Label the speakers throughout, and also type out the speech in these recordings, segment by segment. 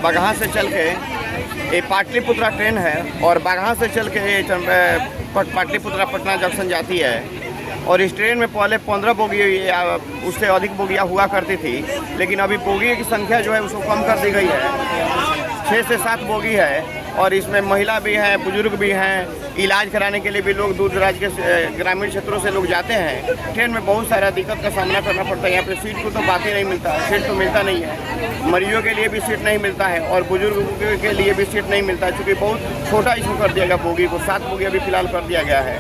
Speaker 1: बगहा से चल के ये पाटलिपुत्रा ट्रेन है और बगहा से चल के पाटलिपुत्रा पटना जंक्शन जाती है। और इस ट्रेन में पहले 15 बोगी या उससे अधिक बोगियाँ हुआ करती थी, लेकिन अभी बोगी की संख्या जो है उसको कम कर दी गई है। 6 से 7 बोगी है और इसमें महिला भी हैं, बुजुर्ग भी हैं। इलाज कराने के लिए भी लोग दूर दराज के ग्रामीण क्षेत्रों से लोग जाते हैं। ट्रेन में बहुत सारा दिक्कत का सामना करना पड़ता है। यहाँ पे सीट को तो बात ही नहीं मिलता है, सीट तो मिलता नहीं है। मरीजों के लिए भी सीट नहीं मिलता है और बुजुर्गों के लिए भी सीट नहीं मिलता है, क्योंकि बहुत छोटा इसको कर दिया गया बोगी को। 7 बोगी अभी फिलहाल कर दिया गया है।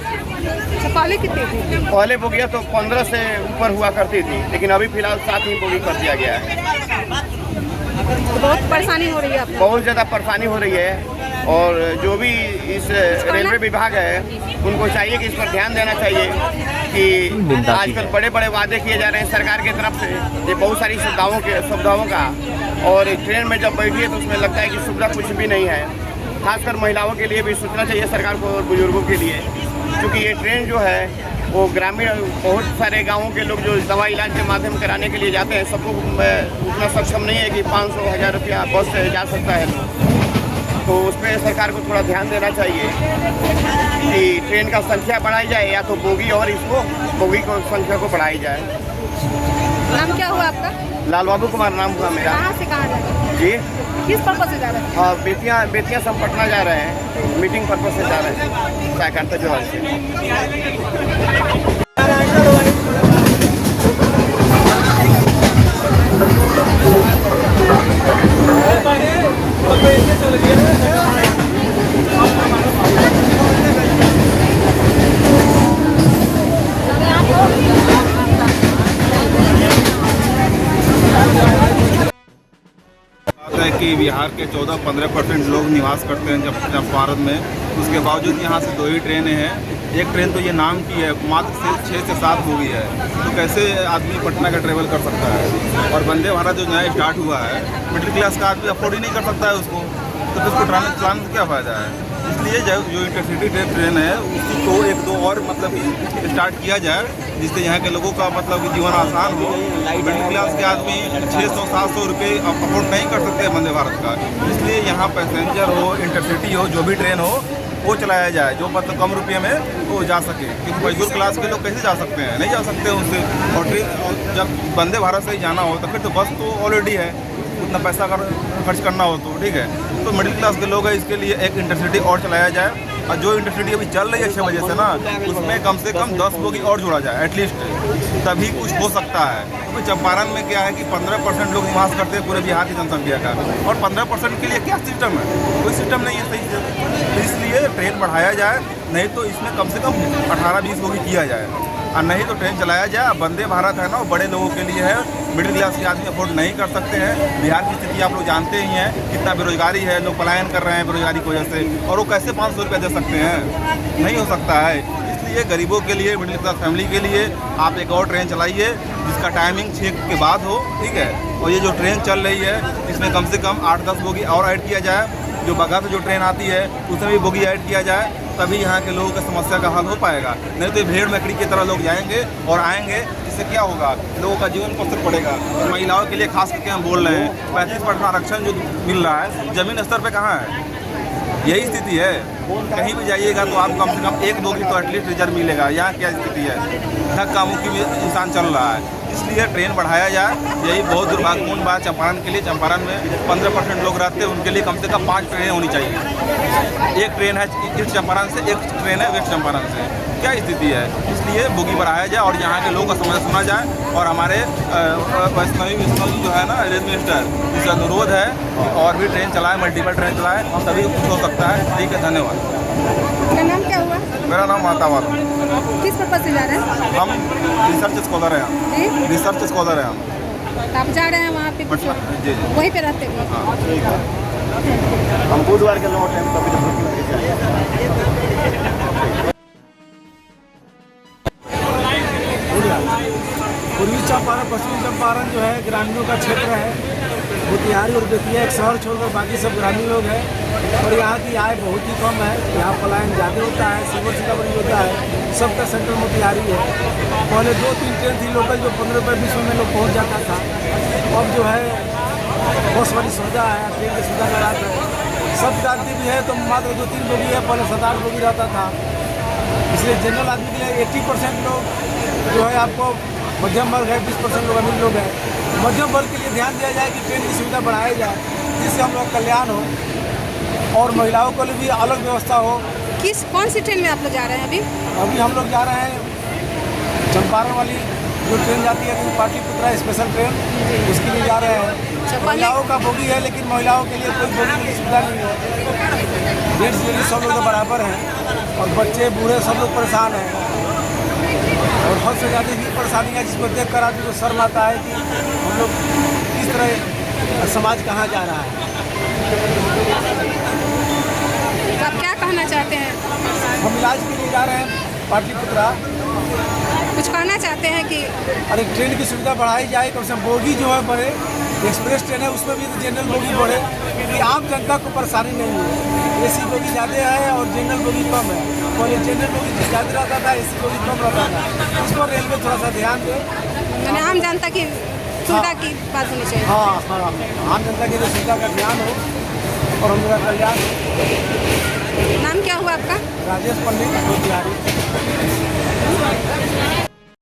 Speaker 2: पहले कितनी थी?
Speaker 1: पहले बोगियाँ तो 15 से ऊपर हुआ करती थी, लेकिन अभी फिलहाल 7 ही बोगी कर दिया गया है।
Speaker 2: तो बहुत परेशानी हो रही है आपको?
Speaker 1: बहुत ज़्यादा परेशानी हो रही है और जो भी इस रेलवे विभाग है उनको चाहिए कि इस पर ध्यान देना चाहिए कि आजकल बड़े बड़े वादे किए जा रहे हैं सरकार की तरफ से, ये बहुत सारी सुविधाओं का, और ट्रेन में जब बैठिए तो उसमें लगता है कि सुविधा कुछ भी नहीं है। खासकर महिलाओं के लिए भी सोचना चाहिए सरकार को और बुजुर्गों के लिए, क्योंकि ये ट्रेन जो है वो ग्रामीण बहुत सारे गांवों के लोग जो दवा इलाज के माध्यम कराने के लिए जाते हैं, सबको उतना सक्षम नहीं है कि 500-1000 रुपया बस से जा सकता है। तो उस पर सरकार को थोड़ा ध्यान देना चाहिए कि ट्रेन का संख्या बढ़ाई जाए, या तो बोगी और इसको बोगी को संख्या को बढ़ाई जाए।
Speaker 2: नाम क्या हुआ आपका?
Speaker 1: लाल बाबू कुमार नाम हुआ मेरा।
Speaker 2: कहाँ से कहाँ जा रहे हैं?
Speaker 1: जी,
Speaker 2: किस पर्पज से जा रहे हैं?
Speaker 1: बेतिया से हम पटना जा रहे हैं, मीटिंग पर्पज से जा रहे हैं सायकांता जोहर से।
Speaker 3: कि बिहार के 14-15% लोग निवास करते हैं जब भारत में, उसके बावजूद यहाँ से 2 ही ट्रेनें हैं। एक ट्रेन तो ये नाम की है, मात्र सिर्फ 6 से 7 बोगी है, तो कैसे आदमी पटना का ट्रेवल कर सकता है। और वंदे भारत जो नया स्टार्ट हुआ है, मिडिल क्लास का आदमी अफोर्ड ही नहीं कर सकता है उसको, तो फिर उसको चलाने का क्या फ़ायदा है। इसलिए जो इंटरसिटी ट्रेन है उसको 1-2 और मतलब स्टार्ट किया जाए, जिससे यहाँ के लोगों का मतलब जीवन आसान हो। मिडिल क्लास के आदमी 600-700 रुपये अफोर्ड नहीं कर सकते वंदे भारत का, इसलिए यहाँ पैसेंजर हो, इंटरसिटी हो, जो भी ट्रेन हो वो चलाया जाए, जो मतलब कम रुपये में वो जा सके। क्योंकि मजदूर क्लास के लोग कैसे जा सकते हैं, नहीं जा सकते उनसे। और ट्रेन जब वंदे भारत से ही जाना हो तो फिर तो बस तो ऑलरेडी है, उतना पैसा अगर खर्च करना हो तो ठीक है। तो मिडिल क्लास के लोग हैं, इसके लिए एक इंटरसिटी और चलाया जाए। और जो इंटरसिटी अभी चल रही है 6 बजे से ना, उसमें कम से कम 10 बोगी और जोड़ा जाए एटलीस्ट, तभी कुछ हो सकता है। क्योंकि चंपारण में क्या है कि 15% लोग निवास करते हैं पूरे बिहार की जनसंख्या का, और 15% के लिए क्या सिस्टम है, कोई सिस्टम नहीं है सही से। तो इसलिए ट्रेन बढ़ाया जाए, नहीं तो इसमें कम से कम 18-20 बोगी किया जाए, और नहीं तो ट्रेन चलाया जाए। वंदे भारत है ना, वो बड़े लोगों के लिए है, मिडिल क्लास के आदमी अफोर्ड नहीं कर सकते हैं। बिहार की स्थिति आप लोग जानते ही हैं, कितना बेरोजगारी है, लोग पलायन कर रहे हैं बेरोजगारी की वजह से, और वो कैसे 500 रुपये दे सकते हैं, नहीं हो सकता है। इसलिए गरीबों के लिए, मिडिल क्लास फैमिली के लिए आप एक और ट्रेन चलाइए जिसका टाइमिंग 6 के बाद हो, ठीक है। और ये जो ट्रेन चल रही है इसमें कम से कम 8-10 बोगी और ऐड किया जाए। जो बगहा से जो ट्रेन आती है उसमें भी बोगी ऐड किया जाए, तभी यहाँ के लोगों की समस्या का हल हो पाएगा। नहीं तो भेड़ मकड़ी की तरह लोग जाएंगे और आएंगे, इससे क्या होगा, लोगों का जीवन पर असर पड़ेगा। महिलाओं के लिए खास करके हम बोल रहे हैं, 35% आरक्षण जो मिल रहा है ज़मीन स्तर पे कहाँ है, यही स्थिति है। कहीं भी जाइएगा तो आप कम से कम 1 बोगी तो एटलीस्ट रिजर्व मिलेगा। यहाँ क्या स्थिति है, धक्का मुक्की भी इंसान चल रहा है। इसलिए ट्रेन बढ़ाया जाए, यही बहुत दुर्भाग्यपूर्ण बात चंपारण के लिए। चंपारण में 15% लोग रहते हैं, उनके लिए कम से कम 5 ट्रेनें होनी चाहिए। एक ट्रेन है ईस्ट चंपारण से, एक ट्रेन है वेस्ट चंपारण से, क्या स्थिति है। इसलिए बोगी बढ़ाया जाए और यहाँ के लोगों का समस्या सुना जाए। और हमारे वैष्णवी जो है ना रेल मिनिस्टर, इससे अनुरोध है और भी ट्रेन चलाए, मल्टीपल ट्रेन चलाए, तभी कुछ हो सकता है। ठीक है, धन्यवाद।
Speaker 2: आपका नाम क्या हुआ?
Speaker 3: मेरा नाम मातावार।
Speaker 2: किस पर्पज से जा रहे हैं?
Speaker 3: हम रिसर्च स्कॉलर हैं। रिसर्च स्कॉलर हैं हम।
Speaker 2: तो आप जा रहे हैं वहाँ पे?
Speaker 3: जी,
Speaker 2: वहीं पे रहते हैं?
Speaker 3: हाँ,
Speaker 1: ठीक है। हम बुधवार के लौट हैं,
Speaker 4: पूर्वी चंपारण पश्चिमी चंपारण जो है ग्रामीणों का क्षेत्र है। मोतिहारी और बेतिया एक शहर छोड़कर बाकी सब ग्रामीण लोग हैं, और यहाँ की आय बहुत ही कम है। यहाँ पलायन ज़्यादा होता है, सिल्वर सीतामढ़ी होता है, सबका सेंटर मोतिहारी है। पहले 2-3 ट्रेन थी लोकल जो 15 रुपये 20 में लोग पहुँच जाता था। अब जो है बस वाली सुविधा है, ट्रेन की सुविधा का रात है। सब जानती भी है तो मात्र 2-3 बोगी है, पहले 7-8 बोगी रहता था। इसलिए जनरल आदमी के लिए 80% लोग जो है आपको मध्यम वर्ग है, 20% लोग अमीर लोग हैं। मध्यम वर्ग के लिए ध्यान दिया जाए कि ट्रेन की सुविधा बढ़ाई जाए, जिससे हम लोग कल्याण हो और महिलाओं के लिए भी अलग व्यवस्था हो।
Speaker 2: कौन सी ट्रेन में आप लोग जा रहे हैं अभी?
Speaker 4: अभी हम लोग जा रहे हैं चंपारण वाली जो ट्रेन जाती है पाटलिपुत्रा स्पेशल ट्रेन, उसके लिए जा रहे हैं। महिलाओं का बोगी है, लेकिन महिलाओं के लिए कोई बोगी की सुविधा नहीं है। जेंट्स लेडीज सब लोग बराबर हैं और बच्चे बूढ़े सब लोग परेशान हैं। और हद से ज़्यादा ही परेशानी है, जिसको देख कर आदमी को शर्म आता है कि हम लोग किस तरह समाज कहाँ जा रहा है।
Speaker 2: तो आप क्या कहना चाहते हैं?
Speaker 4: हम इलाज के लिए जा रहे हैं पाटलिपुत्रा।
Speaker 2: कुछ कहना चाहते हैं कि
Speaker 4: अरे ट्रेन की सुविधा बढ़ाई जाए, कम से कम बोगी जो है बढ़े। एक्सप्रेस ट्रेन है उसमें भी जनरल बोगी बढ़े, क्योंकि आम जनता को परेशानी नहीं है। एसी बोगी ज़्यादा है और जनरल बोगी कम है। पहले जनरल बोगी ज़्यादा रहता था, एसी बोगी कम रहता था। इस पर रेलवे थोड़ा सा ध्यान दे।
Speaker 2: मैंने आम जनता की सुविधा की बात होनी चाहिए।
Speaker 4: हाँ, आम जनता की सुविधा का ध्यान हो और हम लोग का कल्याण।
Speaker 2: नाम क्या हुआ आपका?
Speaker 4: राजेश पंडित बिहारी।